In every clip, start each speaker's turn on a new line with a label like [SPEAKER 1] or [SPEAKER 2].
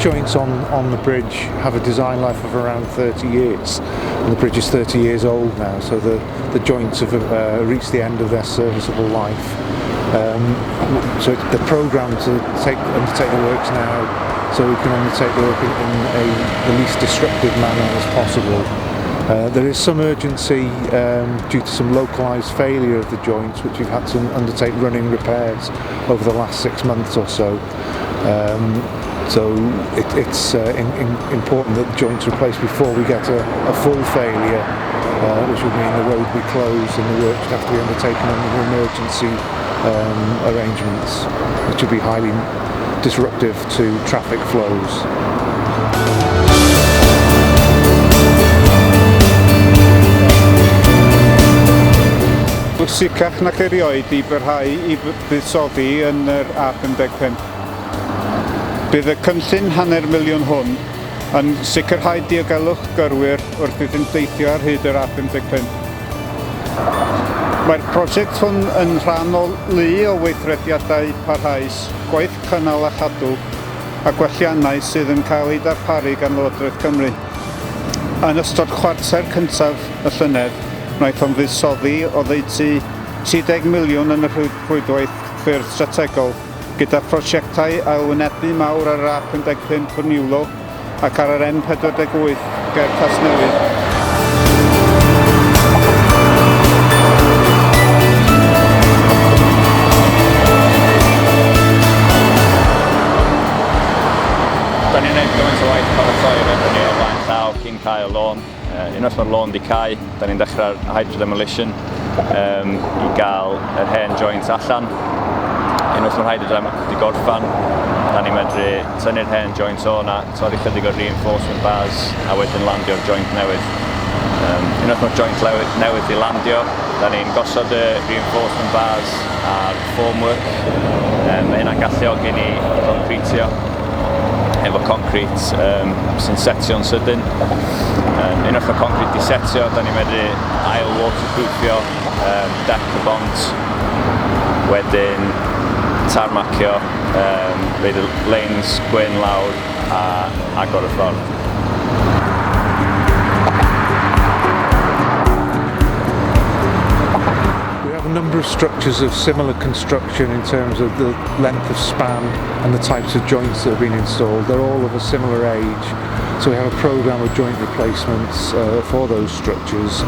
[SPEAKER 1] Joints on the bridge have a design life of around 30 years, and the bridge is 30 years old now, so the joints have reached the end of their serviceable life. So the programme to undertake the works now, so we can undertake the work in the least disruptive manner as possible. There is some urgency due to some localised failure of the joints, which we've had to undertake running repairs over the last 6 months or so. So it's important that the joints are replaced before we get a full failure, which would mean the road be closed and the work would have to be undertaken under emergency arrangements, which would be highly disruptive to traffic flows.
[SPEAKER 2] Sicach nac erioed I parhau I buddsoddi yn yr A55. Bydd y cynllun £500,000 hwn yn sicrhau diogelwch gyrwyr wrth iddynt teithio ar hyd yr A55. Mae'r prosiect hwn yn rhan o lu o weithrediadau parhaus, gwaith cynnal a chadw a gwelliannau sydd yn cael eu darparu gan Lywodraeth Cymru. Yn ystod chwarter cyntaf y llynedd, wnaeth o'n fuddsoddi o ddeutu £30 miliwn yn y rhwydwaith ffyrdd strategol gyda prosiectau ail-wynebu mawr ar yr A55 Corniwlo ac ar yr M48 ger Casnewydd.
[SPEAKER 3] Da ni'n gwneud gymaint o waith parhau yn ni o flaen llaw cyn cael y lôn. Unwaith mae'r lôn wedi cau, da ni'n dechrau'r hydro-ddymchwel I gael yr hen joint allan. Unwaith mae'r hydro-ddymchwel wedi gorffan, da ni'n medru tynnu'r hen joint o'na, torri chydig o'r reinforcement bars a wedyn landio'r joint newydd. Unwaith mae'r joint newydd wedi landio, da ni'n gosod y reinforcement bars a'r formwork. Mae hynna'n galluogi ni concretio efo concrete sy'n setio'n sydyn. Unwaith mae concrete di setio, da ni'n medru ail-waterproofio dec y bont, wedyn tarmacio, roed y lanes gwyn lawr a agor y ffordd.
[SPEAKER 1] We have a number of structures of similar construction in terms of the length of span and the types of joints that have been installed. They're all of a similar age, so we have a programme of joint replacements for those structures,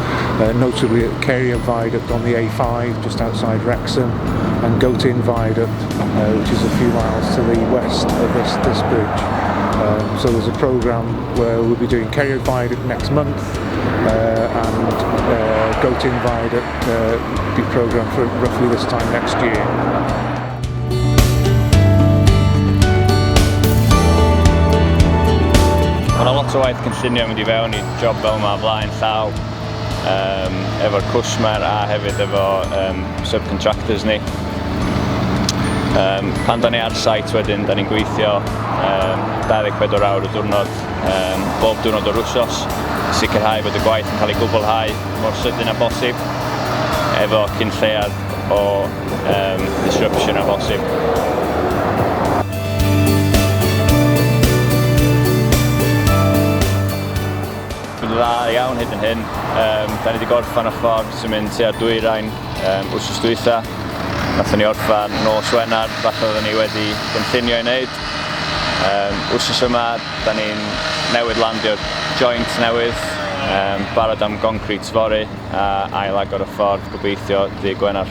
[SPEAKER 1] notably at Ceiriog Viaduct on the A5 just outside Wrexham, and Goat Inn Viaduct, which is a few miles to the west of this bridge. So there's a programme where we'll be doing Ceiriog Viaduct next month, and Goat Inn Viaduct will be programmed for roughly this time next year.
[SPEAKER 3] Mae yna lot o waith cynllunio mynd I fewn I job fel yma flaen llaw, efo'r cwsmer a hefyd efo subcontractors ni. Pan da ni ar site wedyn, da ni'n gweithio 24 awr y diwrnod, bob diwrnod o'r wsos, sicrhau bod y gwaith yn cael ei gwblhau mor sydyn a bosib, efo cyn lleiad o disruption a bosib. Bydd dda iawn hyd yn hyn. Da ni wedi gorffan y ffordd sy'n mynd tua Dwyrain wsos dwytha. Nathon ni orffan nos Wener, falle oedden ni wedi gynllunio I wneud. Wsos yma, da ni'n newydd landio'r joint newydd, barod am concrete fory a ail agor y ffordd gobeithio dydd Gwener.